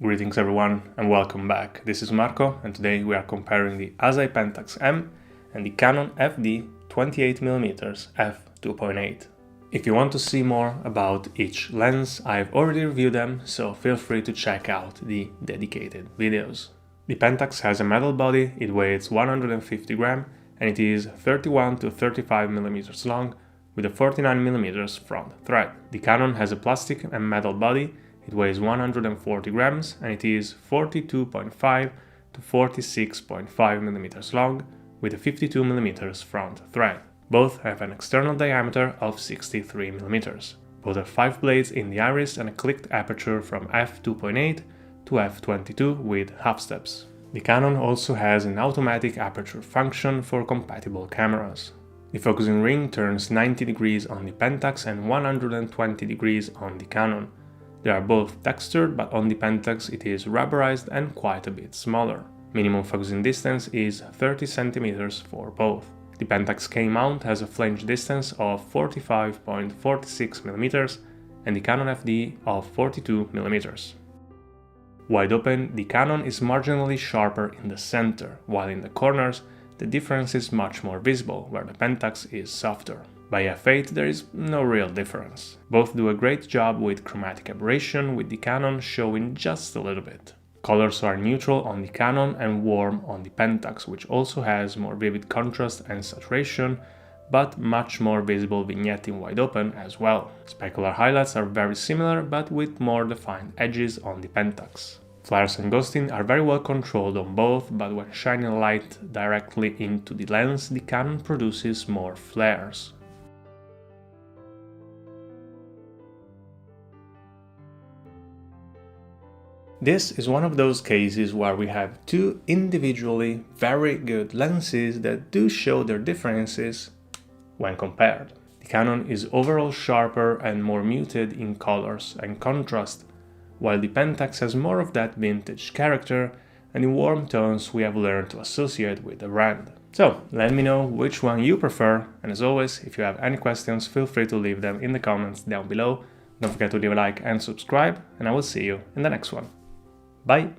Greetings everyone and welcome back. This is Marco and today we are comparing the Asahi Pentax-M and the Canon f/28mm f2.8. If you want to see more about each lens, I've already reviewed them, so feel free to check out the dedicated videos. The Pentax has a metal body, it weighs 150 grams and it is 31 to 35mm long with a 49mm front thread. The Canon has a plastic and metal body. It weighs 140 grams and it is 42.5 to 46.5mm long with a 52mm front thread. Both have an external diameter of 63mm. Both are 5 blades in the iris and a clicked aperture from f2.8 to f22 with half steps. The Canon also has an automatic aperture function for compatible cameras. The focusing ring turns 90 degrees on the Pentax and 120 degrees on the Canon. They are both textured, but on the Pentax it is rubberized and quite a bit smaller. Minimum focusing distance is 30 cm for both. The Pentax K mount has a flange distance of 45.46mm and the Canon FD of 42mm. Wide open, the Canon is marginally sharper in the center, while in the corners the difference is much more visible, where the Pentax is softer. By f8 there is no real difference. Both do a great job with chromatic aberration, with the Canon showing just a little bit. Colors are neutral on the Canon and warm on the Pentax, which also has more vivid contrast and saturation, but much more visible vignette in wide open as well. Specular highlights are very similar, but with more defined edges on the Pentax. Flares and ghosting are very well controlled on both, but when shining light directly into the lens, the Canon produces more flares. This is one of those cases where we have two individually very good lenses that do show their differences when compared. The Canon is overall sharper and more muted in colors and contrast, while the Pentax has more of that vintage character and the warm tones we have learned to associate with the brand. So, let me know which one you prefer, and as always, if you have any questions, feel free to leave them in the comments down below. Don't forget to leave a like and subscribe, and I will see you in the next one. Bye!